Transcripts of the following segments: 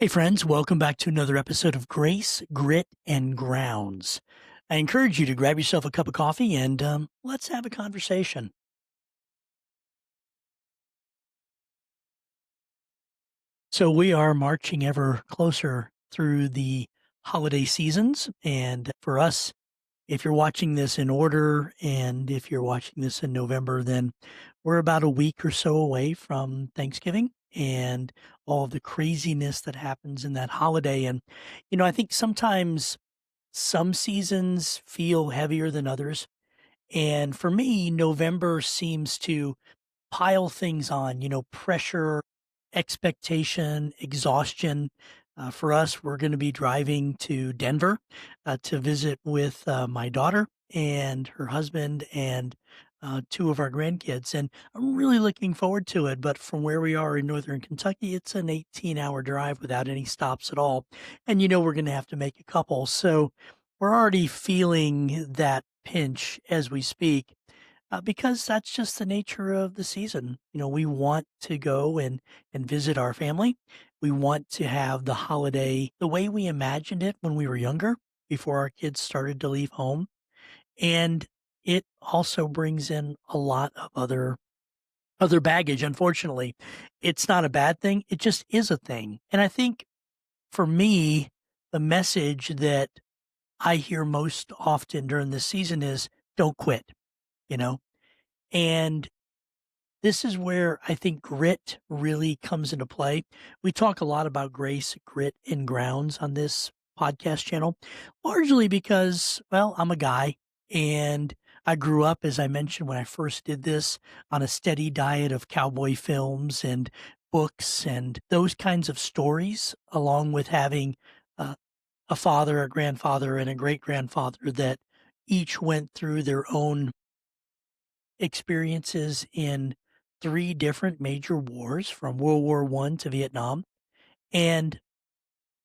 Hey, friends, welcome back to another episode of Grace, Grit, and Grounds. I encourage you to grab yourself a cup of coffee and let's have a conversation. So, we are marching ever closer through the holiday seasons. And for us, if you're watching this in order and if you're watching this in November, then we're about a week or so away from Thanksgiving and all of the craziness that happens in that holiday. And, I think sometimes some seasons feel heavier than others. And for me, November seems to pile things on, pressure, expectation, exhaustion. For us, we're going to be driving to Denver to visit with my daughter and her husband and two of our grandkids. And I'm really looking forward to it. But from where we are in northern Kentucky, it's an 18-hour drive without any stops at all. And we're going to have to make a couple. So we're already feeling that pinch as we speak because that's just the nature of the season. We want to go and visit our family. We want to have the holiday the way we imagined it when we were younger, before our kids started to leave home. And it also brings in a lot of other baggage. Unfortunately, it's not a bad thing. It just is a thing. And I think for me, the message that I hear most often during this season is don't quit, you know? And this is where I think grit really comes into play. We talk a lot about grace, grit, and grounds on this podcast channel, largely because, well, I'm a guy and I grew up, as I mentioned when I first did this, on a steady diet of cowboy films and books and those kinds of stories, along with having uh, a father, a grandfather, and a great grandfather that each went through their own experiences in three different major wars from World War One to Vietnam. And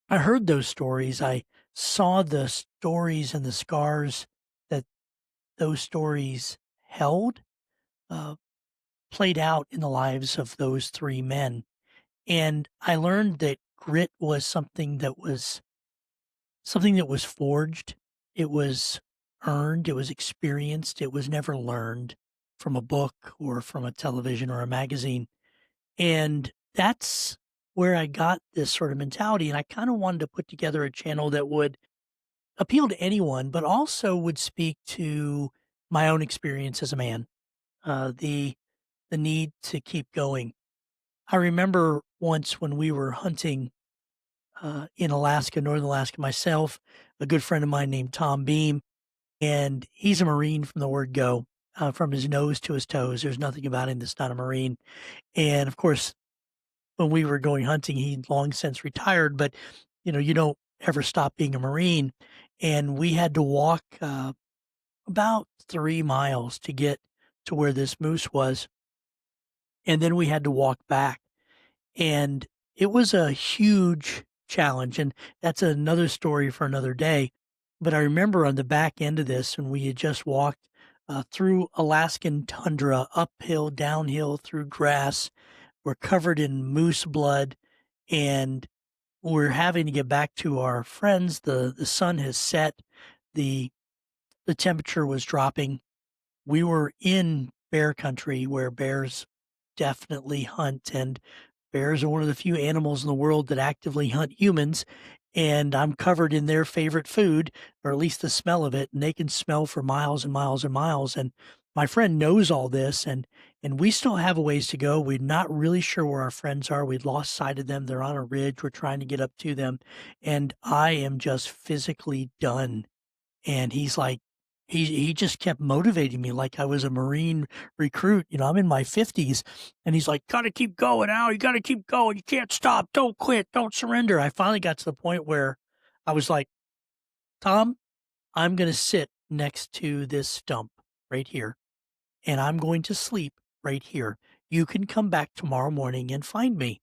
I heard those stories. I saw the stories and the scars that those stories held uh, played out in the lives of those three men. And I learned that grit was something that was forged. It was earned. It was experienced. It was never learned from a book or from a television or a magazine. And that's where I got this sort of mentality. And I kind of wanted to put together a channel that would appeal to anyone, but also would speak to my own experience as a man, the need to keep going. I remember once when we were hunting in Alaska, Northern Alaska, myself, a good friend of mine named Tom Beam, and he's a Marine from the word go, from his nose to his toes. There's nothing about him that's not a Marine. And of course, when we were going hunting, he'd long since retired, but you don't ever stop being a Marine. And we had to walk about 3 miles to get to where this moose was. And then we had to walk back. And it was a huge challenge. And that's another story for another day. But I remember on the back end of this, when we had just walked through Alaskan tundra, uphill, downhill, through grass, we're covered in moose blood, and we're having to get back to our friends. The sun has set, the the temperature was dropping. We were in bear country where bears definitely hunt, and bears are one of the few animals in the world that actively hunt humans. And I'm covered in their favorite food, or at least the smell of it, and they can smell for miles and miles and miles. And my friend knows all this, and we still have a ways to go. We're not really sure where our friends are. We'd lost sight of them. They're on a ridge. We're trying to get up to them, and I am just physically done. And he's like, he just kept motivating me like I was a Marine recruit. I'm in my 50s, and he's like, "Gotta keep going, Al. You gotta keep going. You can't stop. Don't quit. Don't surrender." I finally got to the point where I was like, "Tom, I'm gonna sit next to this stump right here, and I'm going to sleep right here. You can come back tomorrow morning and find me."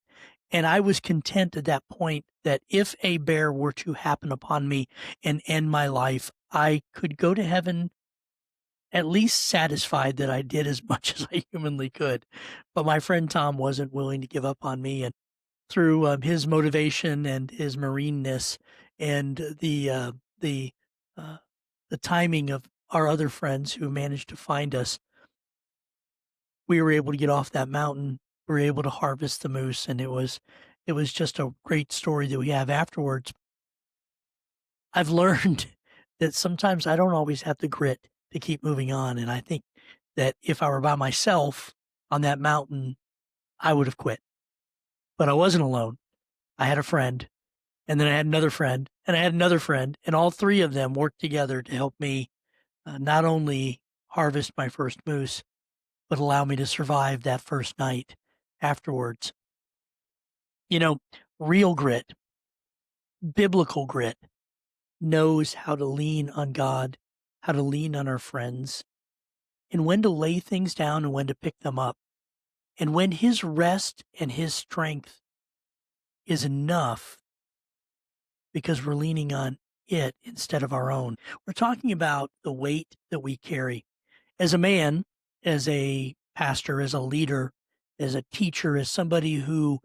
And I was content at that point that if a bear were to happen upon me and end my life, I could go to heaven at least satisfied that I did as much as I humanly could. But my friend Tom wasn't willing to give up on me. And through his motivation and his marineness and the uh, the timing of our other friends who managed to find us, we were able to get off that mountain. We were able to harvest the moose, and it was just a great story that we have afterwards. I've learned that sometimes I don't always have the grit to keep moving on, and I think that if I were by myself on that mountain, I would have quit. But I wasn't alone. I had a friend, and then I had another friend, and I had another friend, and all three of them worked together to help me not only harvest my first moose, but allow me to survive that first night afterwards. You know, real grit, biblical grit, knows how to lean on God, how to lean on our friends, and when to lay things down and when to pick them up. And when his rest and his strength is enough because we're leaning on it instead of our own. We're talking about the weight that we carry. As a man, as a pastor, as a leader, as a teacher, as somebody who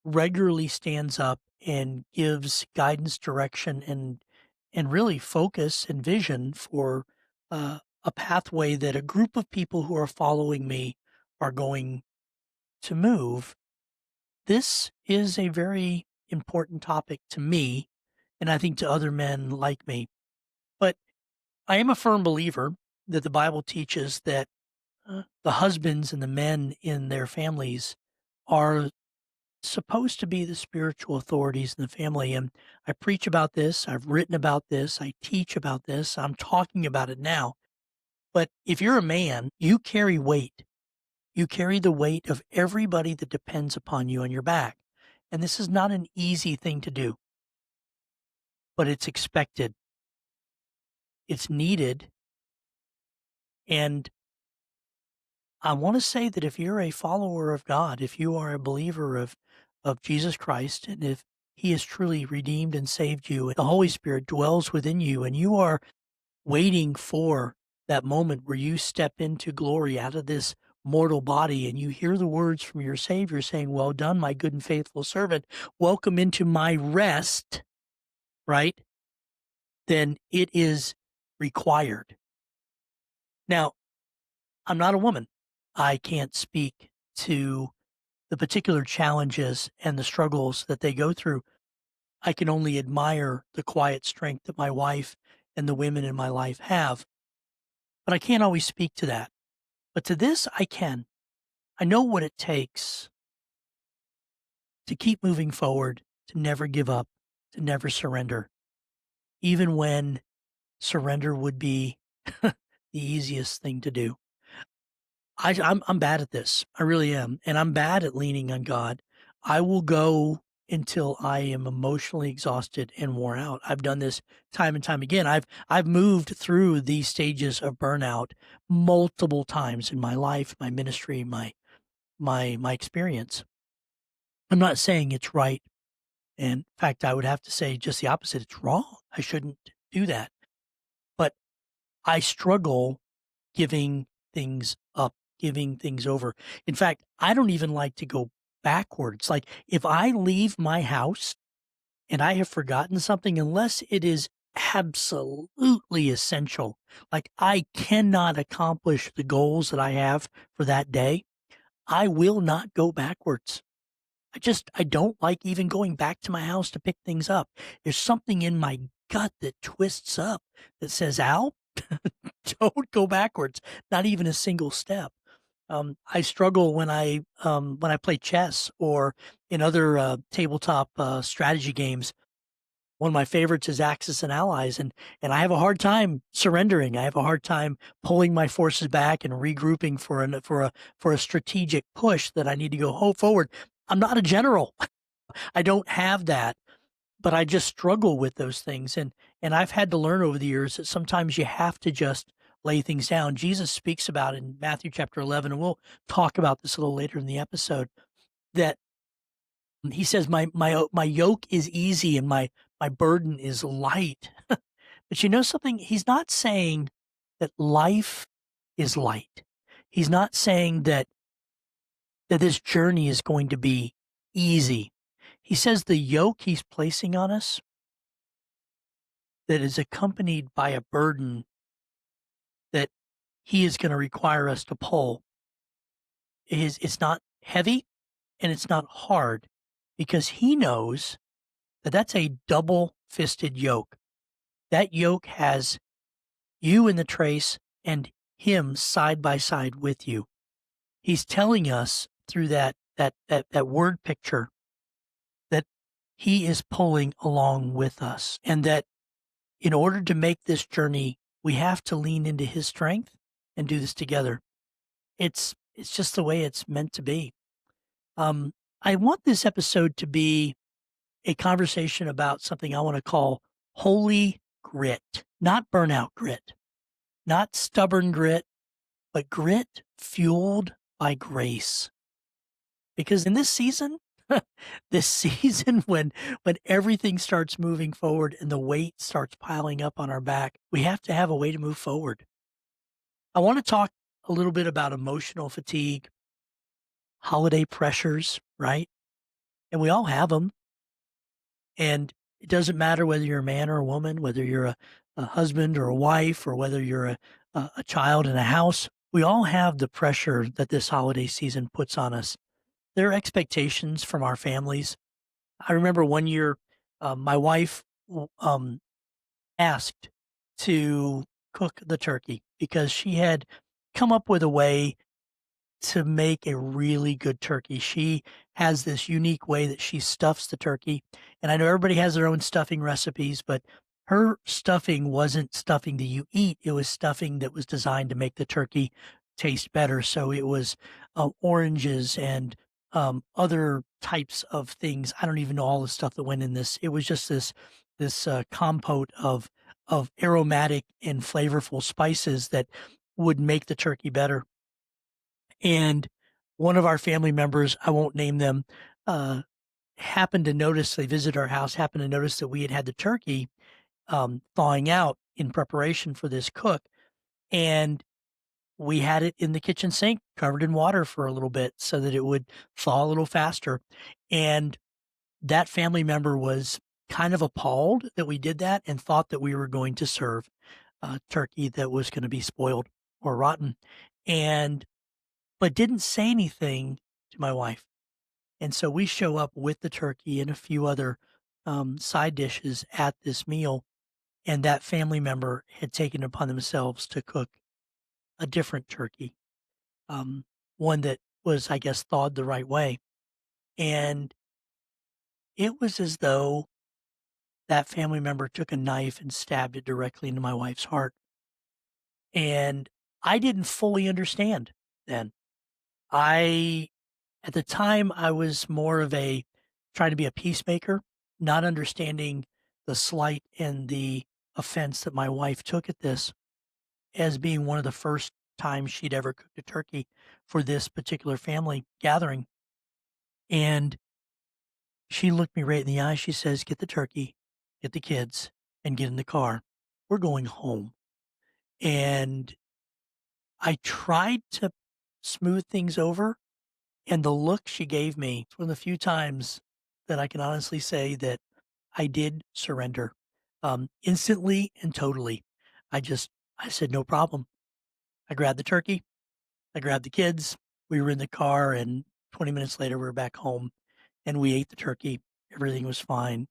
regularly stands up and gives guidance, direction, and really focus and vision for a pathway that a group of people who are following me are going to move. This is a very important topic to me, and I think to other men like me. But I am a firm believer that the Bible teaches that the husbands and the men in their families are supposed to be the spiritual authorities in the family. And I preach about this. I've written about this. I teach about this. I'm talking about it now. But if you're a man, you carry weight. You carry the weight of everybody that depends upon you on your back. And this is not an easy thing to do, but it's expected. It's needed. And I want to say that if you're a follower of God, if you are a believer of Jesus Christ, and if he has truly redeemed and saved you, and the Holy Spirit dwells within you, and you are waiting for that moment where you step into glory out of this mortal body and you hear the words from your Savior saying, "Well done, my good and faithful servant. Welcome into my rest," right? Then it is required. Now, I'm not a woman. I can't speak to the particular challenges and the struggles that they go through. I can only admire the quiet strength that my wife and the women in my life have, but I can't always speak to that. But to this, I can. I know what it takes to keep moving forward, to never give up, to never surrender, even when surrender would be the easiest thing to do. I'm bad at this. I really am, and I'm bad at leaning on God. I will go until I am emotionally exhausted and worn out. I've done this time and time again. I've moved through these stages of burnout multiple times in my life, my ministry, my experience. I'm not saying it's right. And in fact, I would have to say just the opposite. It's wrong. I shouldn't do that. But I struggle giving things up, giving things over. In fact, I don't even like to go backwards. Like if I leave my house and I have forgotten something, unless it is absolutely essential, like I cannot accomplish the goals that I have for that day, I will not go backwards. I don't like even going back to my house to pick things up. There's something in my gut that twists up that says, Al, don't go backwards, not even a single step. I struggle when I play chess or in other tabletop strategy games. One of my favorites is Axis and Allies, and I have a hard time surrendering. I have a hard time pulling my forces back and regrouping for a strategic push that I need to go forward. I'm not a general. I don't have that, but I just struggle with those things. And I've had to learn over the years that sometimes you have to just lay things down. Jesus speaks about in Matthew chapter 11, and we'll talk about this a little later in the episode, that he says, my yoke is easy and my burden is light. But you know something? He's not saying that life is light. He's not saying that this journey is going to be easy. He says the yoke he's placing on us that is accompanied by a burden that he is going to require us to pull is it's not heavy and it's not hard because he knows that that's a double fisted yoke. That yoke has you in the trace and him side by side with you. He's telling us through that word picture that he is pulling along with us, and that in order to make this journey, we have to lean into his strength and do this together. It's just the way it's meant to be. I want this episode to be a conversation about something I want to call holy grit, not burnout grit, not stubborn grit, but grit fueled by grace. Because in this season, this season when everything starts moving forward and the weight starts piling up on our back, we have to have a way to move forward. I want to talk a little bit about emotional fatigue, holiday pressures, right? And we all have them. And it doesn't matter whether you're a man or a woman, whether you're a husband or a wife, or whether you're a child in a house. We all have the pressure that this holiday season puts on us. There are expectations from our families. I remember one year, my wife asked to cook the turkey because she had come up with a way to make a really good turkey. She has this unique way that she stuffs the turkey. And I know everybody has their own stuffing recipes, but her stuffing wasn't stuffing that you eat. It was stuffing that was designed to make the turkey taste better. So it was oranges and other types of things. I don't even know all the stuff that went in this. It was just this compote of aromatic and flavorful spices that would make the turkey better. And one of our family members, I won't name them, happened to notice, they visited our house, happened to notice that we had had the turkey thawing out in preparation for this cook. And we had it in the kitchen sink covered in water for a little bit so that it would thaw a little faster. And that family member was kind of appalled that we did that and thought that we were going to serve turkey that was going to be spoiled or rotten. But didn't say anything to my wife. And so we show up with the turkey and a few other side dishes at this meal, and that family member had taken it upon themselves to cook a different turkey, one that was, I guess, thawed the right way. And it was as though that family member took a knife and stabbed it directly into my wife's heart. And I didn't fully understand then. At the time, I was more of trying to be a peacemaker, not understanding the slight and the offense that my wife took at this as being one of the first times she'd ever cooked a turkey for this particular family gathering. And she looked me right in the eye. She says, "Get the turkey, get the kids, and get in the car. We're going home." And I tried to smooth things over. And the look she gave me, it's one of the few times that I can honestly say that I did surrender, instantly and totally. I said, "No problem." I grabbed the turkey, I grabbed the kids, we were in the car, and 20 minutes later, we were back home, and we ate the turkey. Everything was fine.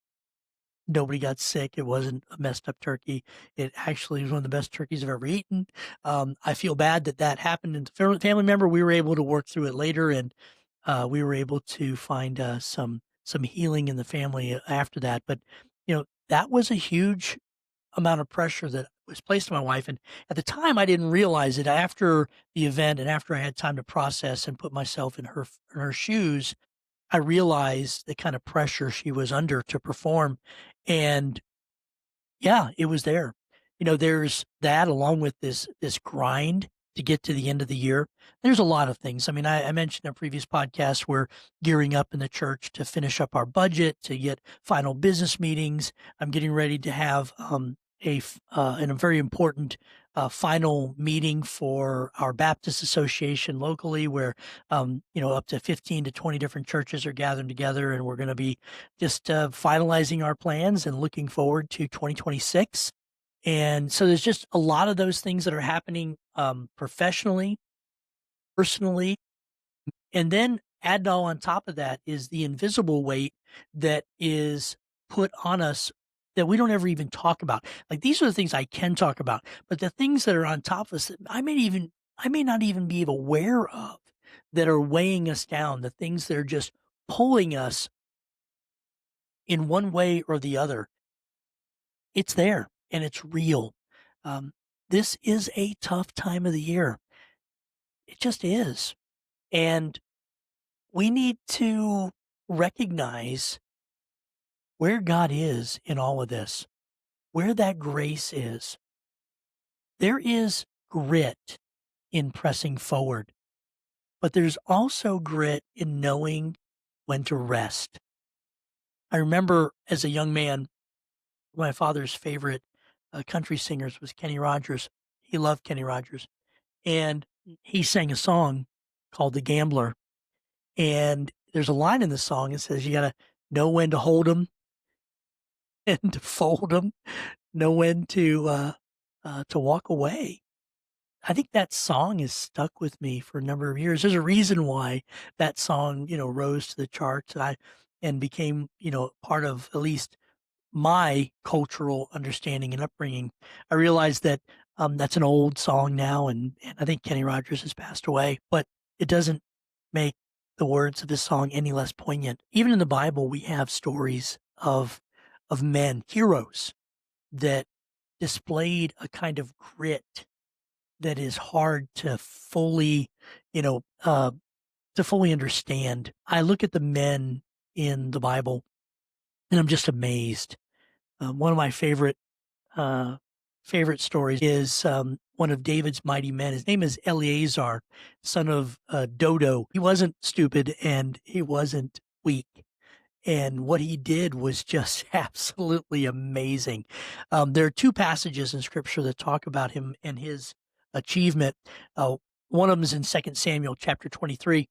Nobody got sick. It wasn't a messed up turkey. It actually was one of the best turkeys I've ever eaten. I feel bad that that happened to the family member. We were able to work through it later, and we were able to find some healing in the family after that. But that was a huge amount of pressure that was placed on my wife. And at the time, I didn't realize it. After the event, and after I had time to process and put myself in her shoes, I realized the kind of pressure she was under to perform. And yeah, it was there. There's that along with this grind to get to the end of the year. There's a lot of things. I mean, I mentioned in a previous podcast, we're gearing up in the church to finish up our budget, to get final business meetings. I'm getting ready to have in a very important final meeting for our Baptist Association locally, where up to 15 to 20 different churches are gathering together, and we're going to be just finalizing our plans and looking forward to 2026. And so there's just a lot of those things that are happening professionally, personally, and then add all on top of that is the invisible weight that is put on us that we don't ever even talk about. Like, these are the things I can talk about, but the things that are on top of us that I may not even be aware of, that are weighing us down, the things that are just pulling us in one way or the other. It's there and it's real. Um, this is a tough time of the year. It just is. And we need to recognize where God is in all of this, where that grace is. There is grit in pressing forward, but there's also grit in knowing when to rest. I remember as a young man, my father's favorite country singers was Kenny Rogers. He loved Kenny Rogers. And he sang a song called The Gambler. And there's a line in the song that says, you got to know when to hold them and to fold them, know when to walk away. I think that song is stuck with me for a number of years. There's a reason why that song, rose to the charts and became, part of at least my cultural understanding and upbringing. I realize that that's an old song now, and I think Kenny Rogers has passed away, but it doesn't make the words of this song any less poignant. Even in the Bible, we have stories of men, heroes, that displayed a kind of grit that is hard to fully, to fully understand. I look at the men in the Bible and I'm just amazed. One of my favorite stories is one of David's mighty men. His name is Eleazar, son of Dodo. He wasn't stupid and he wasn't weak. And what he did was just absolutely amazing. There are two passages in Scripture that talk about him and his achievement. One of them is in 2 Samuel chapter 23,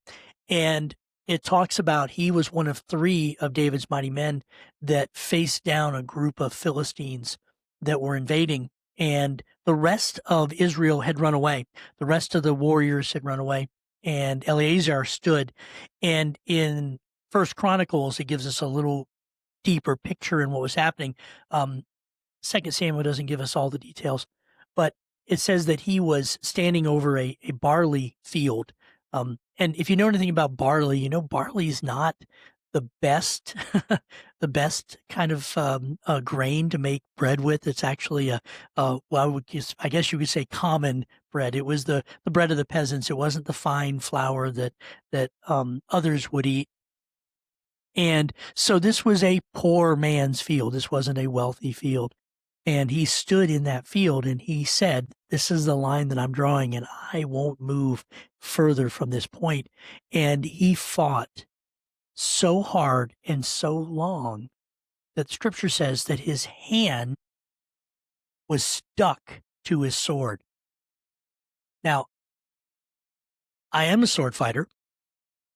and it talks about he was one of three of David's mighty men that faced down a group of Philistines that were invading, and the rest of Israel had run away. The rest of the warriors had run away, and Eleazar stood. And in First Chronicles, it gives us a little deeper picture in what was happening. Second Samuel doesn't give us all the details, but it says that he was standing over a barley field. And if you know anything about barley, barley is not the best, the best kind of grain to make bread with. It's actually I guess you could say common bread. It was the bread of the peasants. It wasn't the fine flour that others would eat. And so this was a poor man's field. This wasn't a wealthy field. And he stood in that field and he said, this is the line that I'm drawing and I won't move further from this point. And he fought so hard and so long that Scripture says that his hand was stuck to his sword. Now, I am a sword fighter.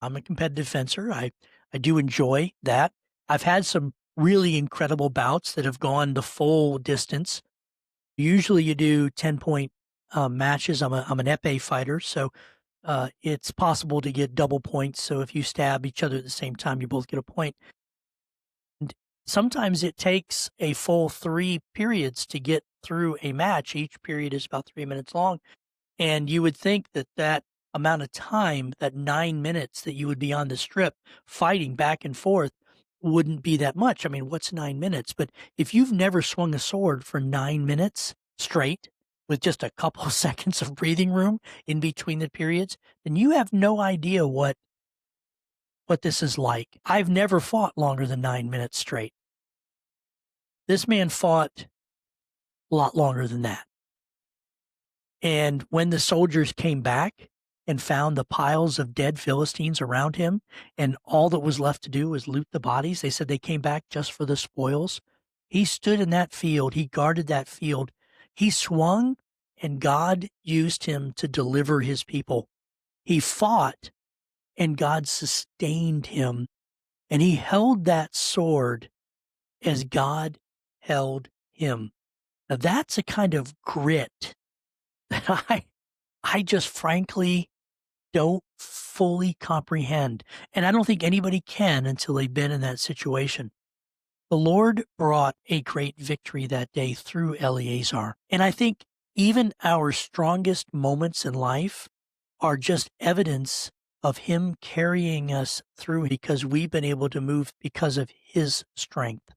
I'm a competitive fencer. I do enjoy that. I've had some really incredible bouts that have gone the full distance. Usually you do 10-point matches. I'm an epee fighter, so it's possible to get double points. So if you stab each other at the same time, you both get a point. And sometimes it takes a full 3 periods to get through a match. Each period is about 3 minutes long. And you would think that amount of time, that 9 minutes that you would be on the strip fighting back and forth, wouldn't be that much. I mean, what's 9 minutes? But if you've never swung a sword for 9 minutes straight with just a couple of seconds of breathing room in between the periods, then you have no idea what this is like. I've never fought longer than 9 minutes straight. This man fought a lot longer than that. And when the soldiers came back and found the piles of dead Philistines around him, and all that was left to do was loot the bodies, they said they came back just for the spoils. He stood in that field. He guarded that field. He swung, and God used him to deliver his people. He fought, and God sustained him. And he held that sword as God held him. Now, that's a kind of grit that I just frankly don't fully comprehend. And I don't think anybody can until they've been in that situation. The Lord brought a great victory that day through Eleazar. And I think even our strongest moments in life are just evidence of him carrying us through because we've been able to move because of his strength.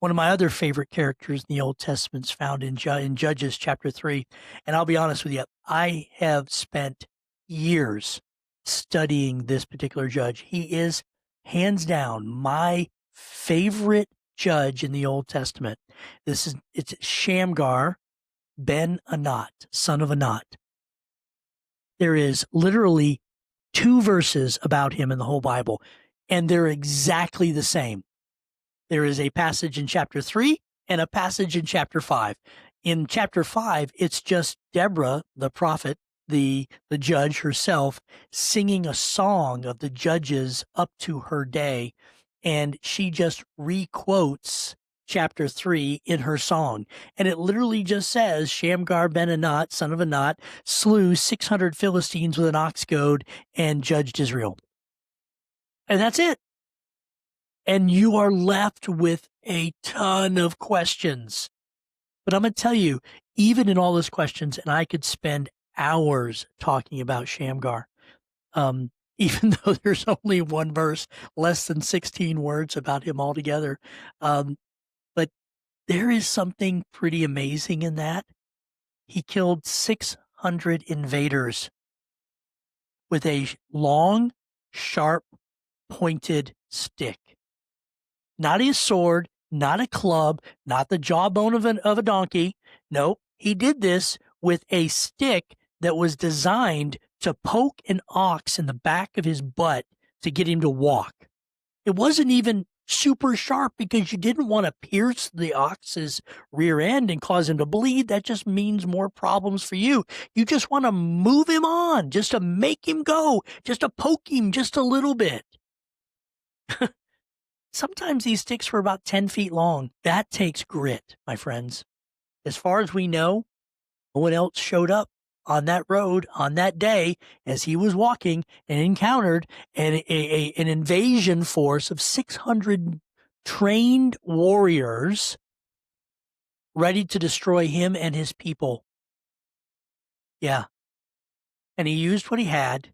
One of my other favorite characters in the Old Testament is found in Judges chapter 3. And I'll be honest with you, I have spent years studying this particular judge. He is hands down my favorite judge in the Old Testament. It's Shamgar ben Anat, son of Anat. There is literally 2 verses about him in the whole Bible, and they're exactly the same. There is a passage in chapter 3 and a passage in chapter 5. In chapter 5, it's just Deborah, the prophet, the judge herself, singing a song of the judges up to her day, and she just requotes chapter 3 in her song. And it literally just says, Shamgar ben Anat, son of Anat, slew 600 Philistines with an ox goad and judged Israel. And that's it. And you are left with a ton of questions. But I'm going to tell you, even in all those questions, and I could spend hours talking about Shamgar, even though there's only one verse, less than 16 words about him altogether. But there is something pretty amazing in that. He killed 600 invaders with a long, sharp, pointed stick. Not his sword, not a club, not the jawbone of a donkey. No, he did this with a stick that was designed to poke an ox in the back of his butt to get him to walk. It wasn't even super sharp because you didn't want to pierce the ox's rear end and cause him to bleed. That just means more problems for you. You just want to move him on, just to make him go, just to poke him just a little bit. Sometimes these sticks were about 10 feet long. That takes grit, my friends. As far as we know, no one else showed up on that road on that day as he was walking and encountered an invasion force of 600 trained warriors ready to destroy him and his people. Yeah. And he used what he had,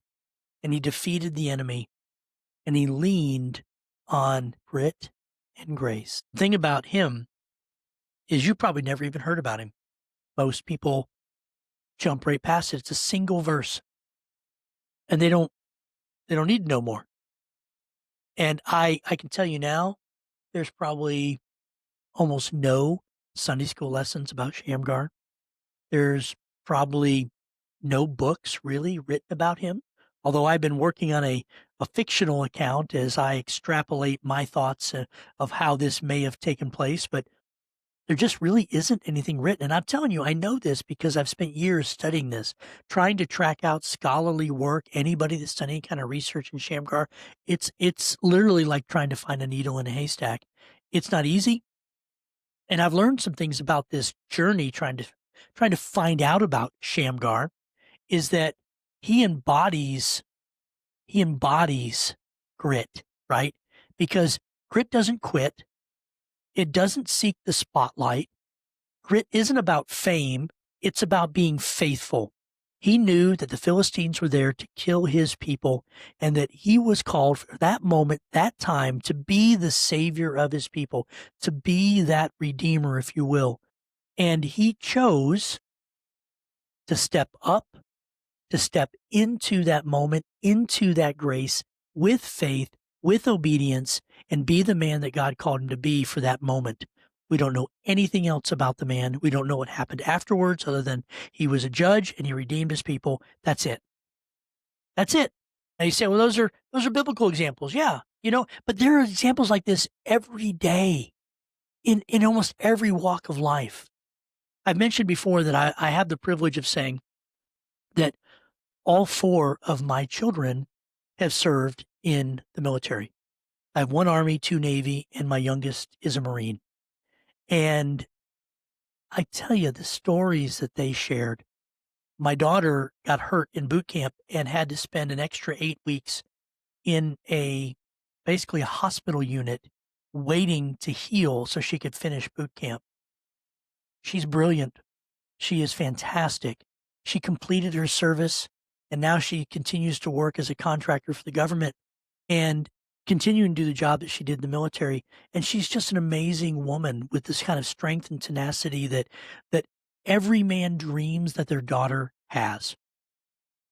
and he defeated the enemy, and he leaned on grit and grace. The thing about him is you probably never even heard about him. Most people jump right past it. It's a single verse, and they don't need to know more. And I can tell you now, there's probably almost no Sunday school lessons about Shamgar. There's probably no books really written about him. Although I've been working on a fictional account as I extrapolate my thoughts of how this may have taken place, but there just really isn't anything written. And I'm telling you, I know this because I've spent years studying this, trying to track out scholarly work, anybody that's done any kind of research in Shamgar. It's literally like trying to find a needle in a haystack. It's not easy. And I've learned some things about this journey trying to find out about Shamgar is that he embodies grit, right? Because grit doesn't quit. It doesn't seek the spotlight. Grit isn't about fame. It's about being faithful. He knew that the Philistines were there to kill his people and that he was called for that moment, that time, to be the savior of his people, to be that redeemer, if you will. And he chose to step up, to step into that moment, into that grace with faith, with obedience, and be the man that God called him to be for that moment. We don't know anything else about the man. We don't know what happened afterwards other than he was a judge and he redeemed his people. That's it. That's it. And you say, well, those are biblical examples. Yeah, but there are examples like this every day. in almost every walk of life. I've mentioned before that I have the privilege of saying that all 4 of my children have served in the military. I have 1 Army, 2 Navy, and my youngest is a Marine. And I tell you, the stories that they shared. My daughter got hurt in boot camp and had to spend an extra 8 weeks in basically a hospital unit waiting to heal so she could finish boot camp. She's brilliant. She is fantastic. She completed her service, and now she continues to work as a contractor for the government and continuing to do the job that she did in the military. And she's just an amazing woman with this kind of strength and tenacity that every man dreams that their daughter has.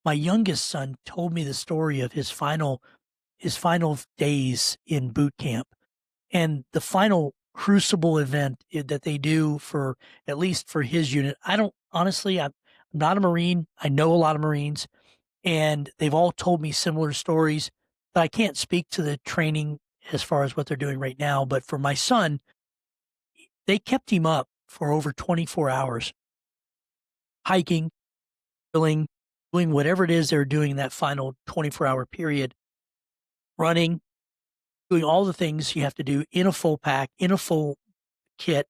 My youngest son told me the story of his final days in boot camp and the final crucible event that they do for at least for his unit. I don't honestly, I'm not a Marine. I know a lot of Marines, and they've all told me similar stories, but I can't speak to the training as far as what they're doing right now. But for my son, they kept him up for over 24 hours, hiking, drilling, doing whatever it is they're doing in that final 24-hour period, running, doing all the things you have to do in a full pack, in a full kit.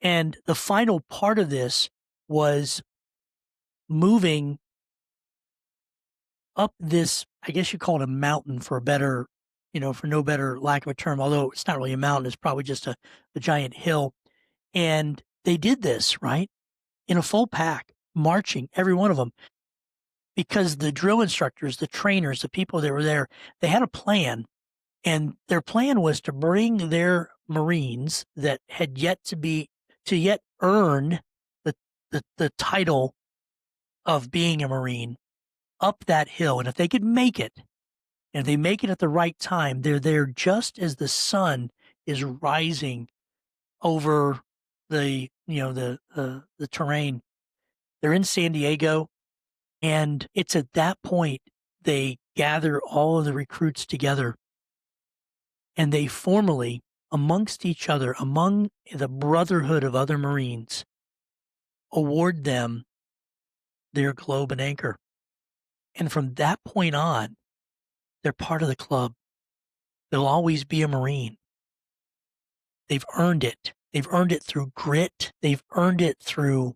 And the final part of this was moving up this, I guess you call it a mountain for a better, for no better lack of a term, although it's not really a mountain, it's probably just a giant hill. And they did this, right? In a full pack, marching, every one of them, because the drill instructors, the trainers, the people that were there, they had a plan. And their plan was to bring their Marines that had yet earn the title of being a Marine up that hill. And if they could make it, and if they make it at the right time, they're there just as the sun is rising over the terrain. They're in San Diego, and it's at that point they gather all of the recruits together, and they formally, amongst each other, among the brotherhood of other Marines, award them their globe and anchor. And from that point on, they're part of the club. They'll always be a Marine. They've earned it. They've earned it through grit. They've earned it through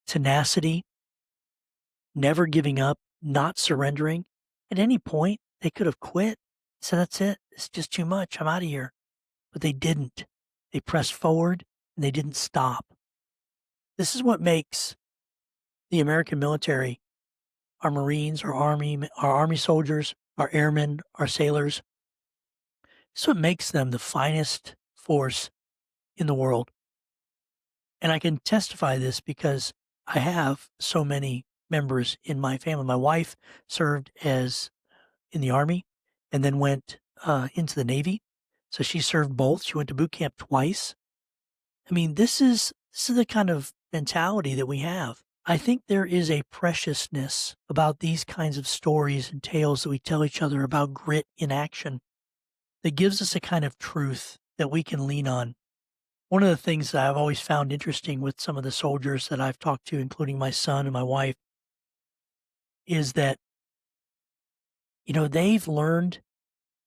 tenacity, never giving up, not surrendering. At any point, they could have quit. So that's it. It's just too much. I'm out of here. But they didn't. They pressed forward and they didn't stop. This is what makes the American military, our Marines, our Army soldiers, our airmen, our sailors. This is what makes them the finest force in the world. And I can testify this because I have so many members in my family. My wife served in the Army and then went into the Navy. So she served both. She went to boot camp twice. I mean, this is the kind of mentality that we have. I think there is a preciousness about these kinds of stories and tales that we tell each other about grit in action that gives us a kind of truth that we can lean on. One of the things that I've always found interesting with some of the soldiers that I've talked to, including my son and my wife, is that, they've learned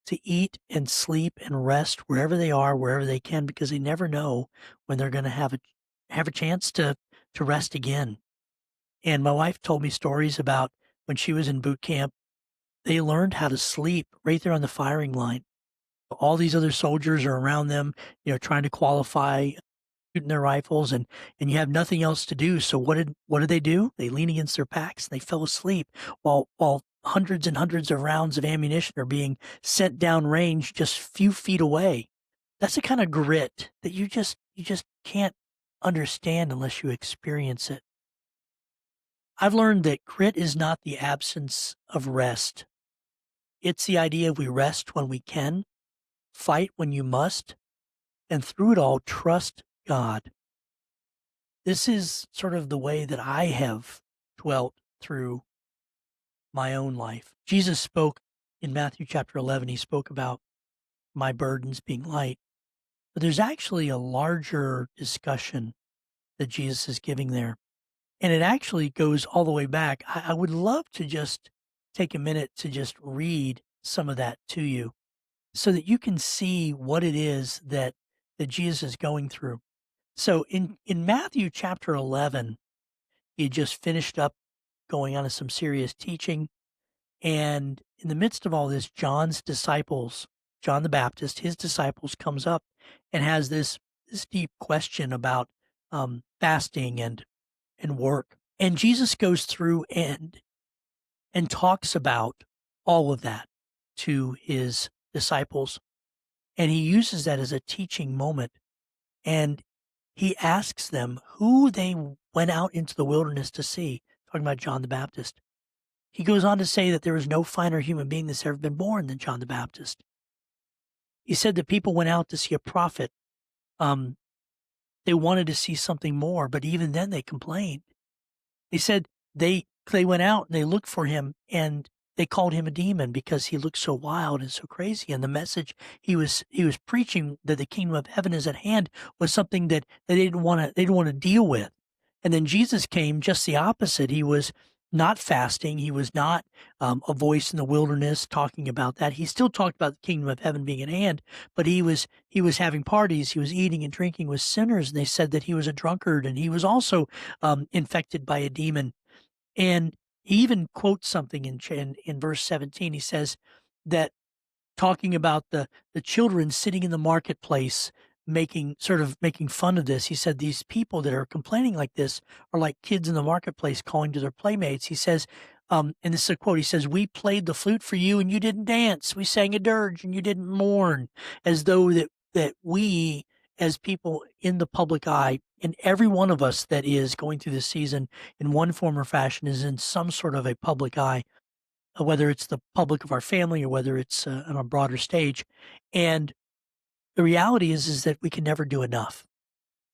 to eat and sleep and rest wherever they are, wherever they can, because they never know when they're going to have a chance to rest again. And my wife told me stories about when she was in boot camp, they learned how to sleep right there on the firing line. All these other soldiers are around them, trying to qualify, shooting their rifles, and you have nothing else to do. So what did they do? They lean against their packs and they fell asleep while hundreds and hundreds of rounds of ammunition are being sent down range just a few feet away. That's the kind of grit that you just can't understand unless you experience it. I've learned that grit is not the absence of rest. It's the idea we rest when we can, fight when you must, and through it all, trust God. This is sort of the way that I have dwelt through my own life. Jesus spoke in Matthew chapter 11, he spoke about my burdens being light. but there's actually a larger discussion that Jesus is giving there. And it actually goes all the way back. I would love to just take a minute to just read some of that to you so that you can see what it is that Jesus is going through. So in Matthew chapter 11, he had just finished up going on to some serious teaching. And in the midst of all this, John's disciples, John the Baptist, his disciples, comes up and has this deep question about fasting and work. And Jesus goes through and talks about all of that to his disciples. And he uses that as a teaching moment. And he asks them who they went out into the wilderness to see, talking about John the Baptist. He goes on to say that there is no finer human being that's ever been born than John the Baptist. He said that people went out to see a prophet. They wanted to see something more, but even then they complained. They said they went out and they looked for him and they called him a demon because he looked so wild and so crazy. And the message he was preaching, that the kingdom of heaven is at hand, was something that they didn't want to deal with. And then Jesus came just the opposite. He was not fasting. He was not a voice in the wilderness talking about that. He still talked about the kingdom of heaven being at hand, but he was having parties. He was eating and drinking with sinners. And they said that he was a drunkard, and he was also infected by a demon. And he even quotes something in verse 17. He says that, talking about the children sitting in the marketplace, making fun of this. He said these people that are complaining like this are like kids in the marketplace calling to their playmates. He says, and this is a quote, he says, "We played the flute for you and you didn't dance. We sang a dirge and you didn't mourn," as though that we, as people in the public eye, and every one of us that is going through this season in one form or fashion is in some sort of a public eye, whether it's the public of our family or whether it's on a broader stage. And the reality is that we can never do enough.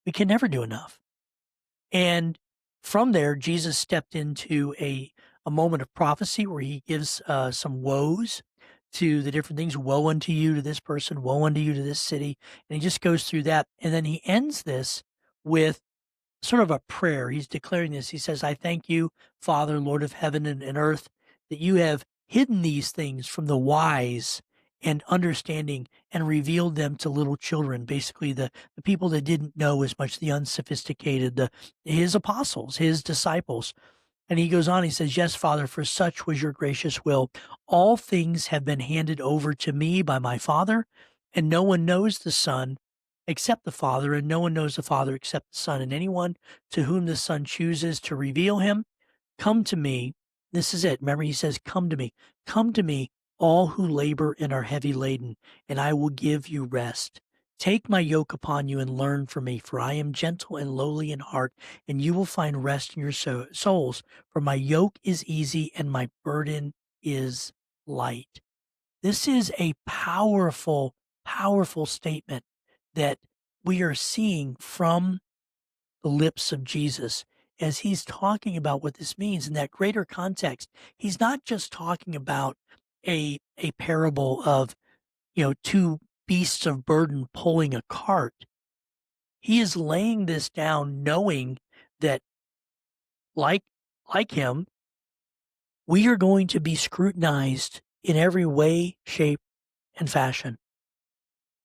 We can never do enough. And from there, Jesus stepped into a moment of prophecy where he gives some woes to the different things. Woe unto you to this person, woe unto you to this city. And he just goes through that. And then he ends this with sort of a prayer. He's declaring this. He says, "I thank you, Father, Lord of heaven and earth, that you have hidden these things from the wise and understanding and revealed them to little children." Basically, the people that didn't know as much, the unsophisticated, his apostles, his disciples. And he goes on, he says, "Yes, Father, for such was your gracious will. All things have been handed over to me by my Father, and no one knows the Son except the Father, and no one knows the Father except the Son, and anyone to whom the Son chooses to reveal him. Come to me." This is it. Remember, he says, "Come to me. Come to me, all who labor and are heavy laden, and I will give you rest. Take my yoke upon you and learn from me, for I am gentle and lowly in heart, and you will find rest in your souls. For my yoke is easy and my burden is light." This is a powerful, powerful statement that we are seeing from the lips of Jesus as he's talking about what this means in that greater context. He's not just talking about a parable of, two beasts of burden pulling a cart. He is laying this down knowing that, like him, we are going to be scrutinized in every way, shape, and fashion.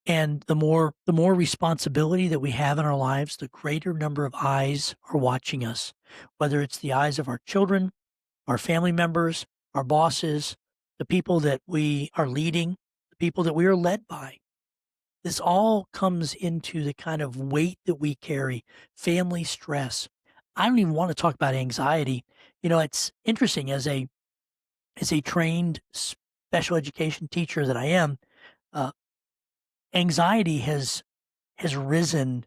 And the more responsibility that we have in our lives, the greater number of eyes are watching us, whether it's the eyes of our children, our family members, our bosses, the people that we are leading, the people that we are led by. This all comes into the kind of weight that we carry, family stress. I don't even want to talk about anxiety. It's interesting, as a trained special education teacher that I am, anxiety has risen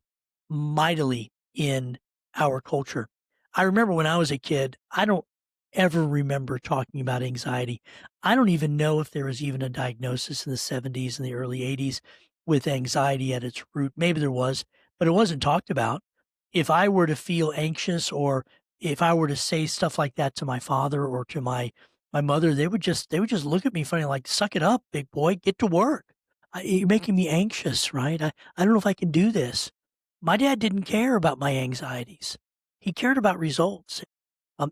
mightily in our culture. I remember when I was a kid, I don't ever remember talking about anxiety. I don't even know if there was even a diagnosis in the 70s and the early 80s with anxiety at its root. Maybe there was, but it wasn't talked about. If I were to feel anxious, or if I were to say stuff like that to my father or to my mother, they would just look at me funny, like, "Suck it up, big boy, get to work." You're making me anxious, right? I don't know if I can do this." My dad didn't care about my anxieties. He cared about results.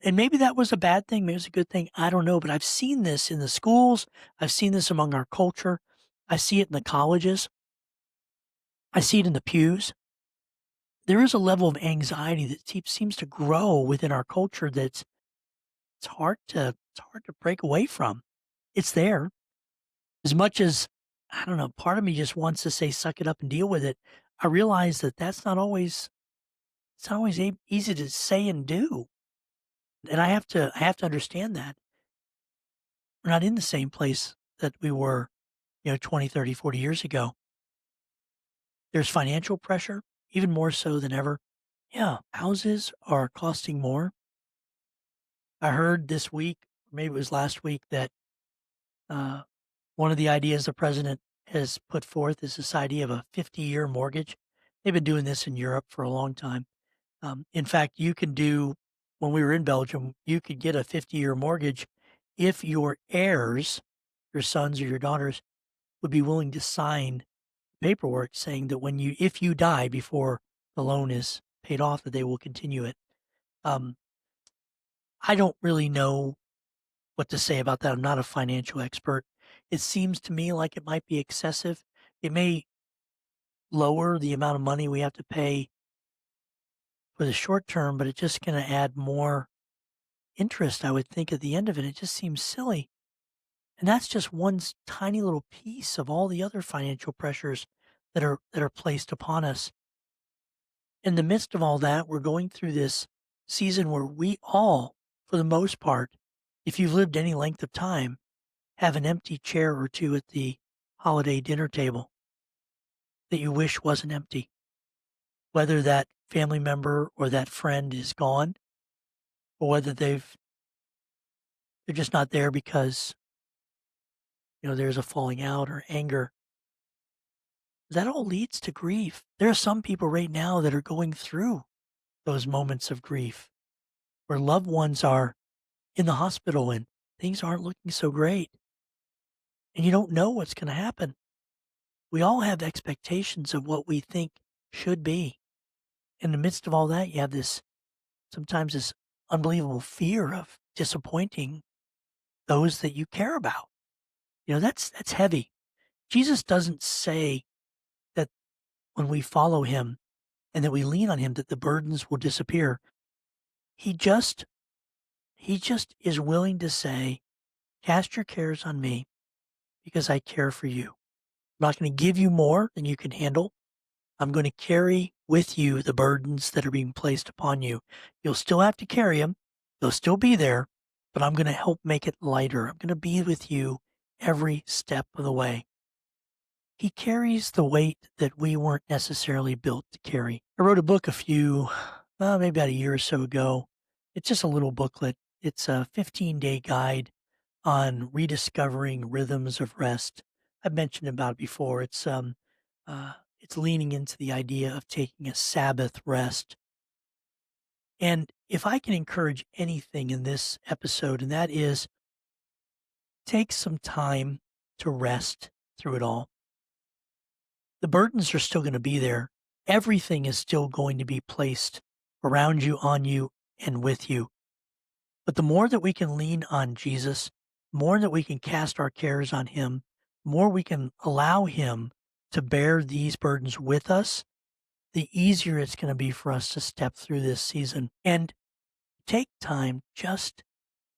And maybe that was a bad thing, maybe it was a good thing, I don't know, but I've seen this in the schools, I've seen this among our culture, I see it in the colleges, I see it in the pews. There is a level of anxiety that seems to grow within our culture that's it's hard to break away from. It's there. As much as, I don't know, part of me just wants to say, "Suck it up and deal with it," I realize that that's not always it's not always easy to say and do, and I have to understand that. We're not in the same place that we were, 20, 30, 40 years ago. There's financial pressure, even more so than ever. Yeah, houses are costing more. I heard this week, maybe it was last week, that uh, one of the ideas the president has put forth is this idea of a 50-year mortgage. They've been doing this in Europe for a long time. In fact, when we were in Belgium, you could get a 50-year mortgage if your heirs, your sons or your daughters, would be willing to sign paperwork saying that if you die before the loan is paid off, that they will continue it. Um, I don't really know what to say about that. I'm not a financial expert. It seems to me like it might be excessive. It may lower the amount of money we have to pay for the short term, but it's just going to add more interest, I would think, at the end of it. It just seems silly. And that's just tiny little piece of all the other financial pressures that are placed upon us. In the midst of all that, we're going through this season where we all, for the most part, if you've lived any length of time, have an empty chair or two at the holiday dinner table that you wish wasn't empty. Whether that family member or that friend is gone, or whether they're just not there because, there's a falling out or anger. That all leads to grief. There are some people right now that are going through those moments of grief where loved ones are in the hospital and things aren't looking so great. And you don't know what's going to happen. We all have expectations of what we think should be. In the midst of all that, you have sometimes this unbelievable fear of disappointing those that you care about. That's heavy. Jesus doesn't say that when we follow him and that we lean on him, that the burdens will disappear. He just, he just is willing to say, "Cast your cares on me because I care for you. I'm not going to give you more than you can handle. I'm going to carry with you the burdens that are being placed upon you. You'll still have to carry them. They'll still be there, but I'm going to help make it lighter. I'm going to be with you every step of the way." He carries the weight that we weren't necessarily built to carry. I wrote a book maybe about a year or so ago. It's just a little booklet. It's a 15-day guide on rediscovering rhythms of rest. I've mentioned about it before. It's leaning into the idea of taking a Sabbath rest. And if I can encourage anything in this episode, and that is take some time to rest through it all. The burdens are still going to be there. Everything is still going to be placed around you, on you, and with you. But the more that we can lean on Jesus, the more that we can cast our cares on him, the more we can allow him to bear these burdens with us, the easier it's going to be for us to step through this season. And take time just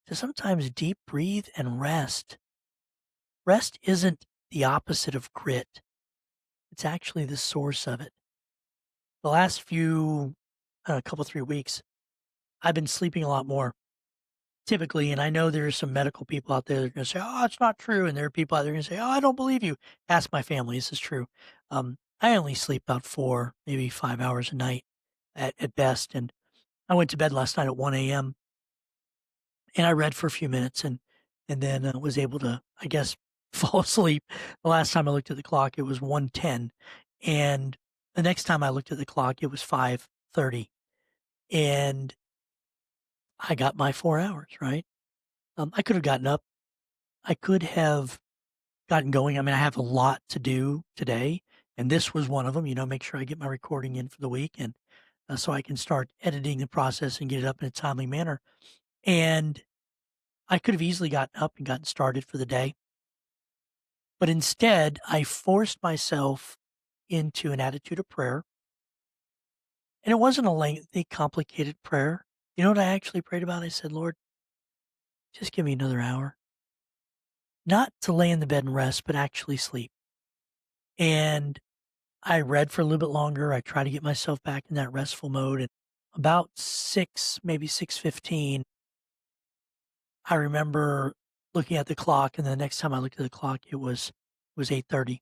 to sometimes deep breathe and rest. Rest isn't the opposite of grit. It's actually the source of it. The last couple, 3 weeks, I've been sleeping a lot more typically. And I know there's some medical people out there that are going to say, "Oh, it's not true." And there are people out there going to say, "Oh, I don't believe you." Ask my family. This is true. I only sleep about 4, maybe 5 hours a night at best. And I went to bed last night at 1 a.m. and I read for a few minutes and then was able to, I guess, fall asleep. The last time I looked at the clock, it was 1:10, and the next time I looked at the clock, it was 5:30, and I got my 4 hours, right? I could have gotten up. I could have gotten going. I mean, I have a lot to do today, and this was one of them. Make sure I get my recording in for the week, and so I can start editing the process and get it up in a timely manner. And I could have easily gotten up and gotten started for the day, but instead, I forced myself into an attitude of prayer. And it wasn't a lengthy, complicated prayer. You know what I actually prayed about? I said, Lord, just give me another hour. Not to lay in the bed and rest, but actually sleep. And I read for a little bit longer. I tried to get myself back in that restful mode. And about 6, maybe 6:15, I remember looking at the clock. And the next time I looked at the clock, it was 8:30.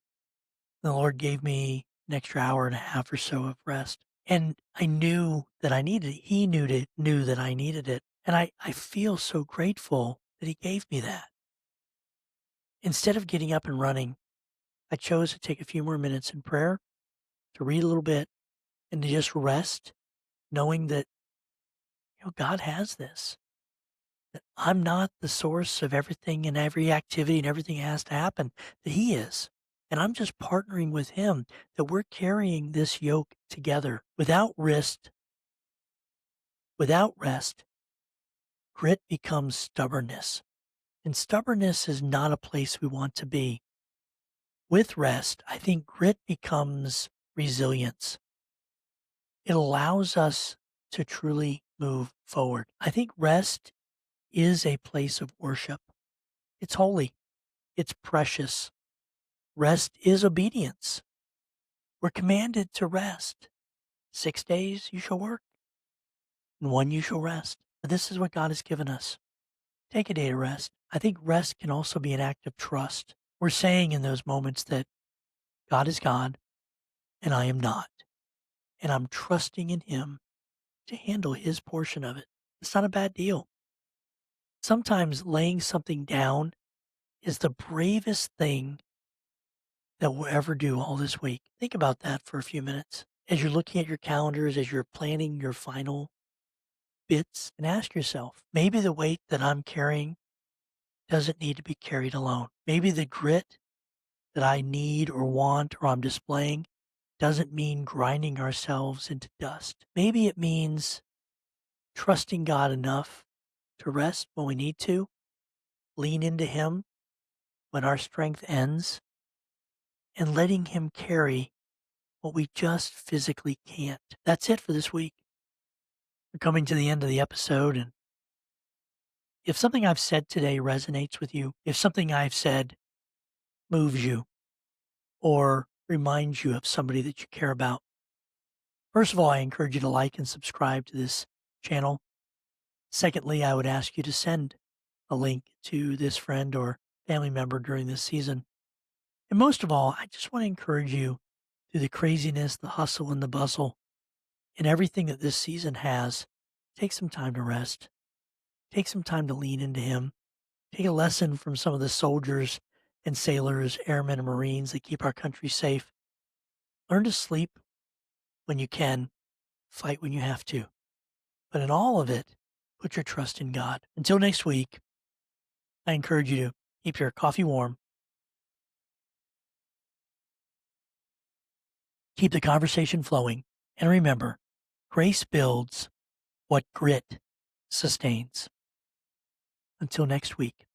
The Lord gave me an extra hour and a half or so of rest. And I knew that I needed it. He knew that I needed it. And I feel so grateful that he gave me that. Instead of getting up and running, I chose to take a few more minutes in prayer, to read a little bit, and to just rest, knowing that, God has this. That I'm not the source of everything and every activity and everything has to happen, that he is. And I'm just partnering with him, that we're carrying this yoke together. Without rest, grit becomes stubbornness. And stubbornness is not a place we want to be. With rest, I think grit becomes resilience. It allows us to truly move forward. I think rest is a place of worship. It's holy. It's precious. Rest is obedience. We're commanded to rest. 6 days you shall work, and one you shall rest. But this is what God has given us. Take a day to rest. I think rest can also be an act of trust. We're saying in those moments that God is God and I am not. And I'm trusting in him to handle his portion of it. It's not a bad deal. Sometimes laying something down is the bravest thing that we'll ever do all this week. Think about that for a few minutes. As you're looking at your calendars, as you're planning your final bits, and ask yourself, maybe the weight that I'm carrying doesn't need to be carried alone. Maybe the grit that I need or want or I'm displaying doesn't mean grinding ourselves into dust. Maybe it means trusting God enough to rest when we need to, lean into him when our strength ends, and letting him carry what we just physically can't. That's it for this week. We're coming to the end of the episode, and if something I've said today resonates with you, if something I've said moves you or reminds you of somebody that you care about, first of all, I encourage you to like and subscribe to this channel. Secondly, I would ask you to send a link to this friend or family member during this season. And most of all, I just want to encourage you through the craziness, the hustle, and the bustle, and everything that this season has. Take some time to rest. Take some time to lean into him. Take a lesson from some of the soldiers and sailors, airmen, and Marines that keep our country safe. Learn to sleep when you can, fight when you have to. But in all of it, put your trust in God. Until next week, I encourage you to keep your coffee warm, keep the conversation flowing, and remember, grace builds what grit sustains. Until next week.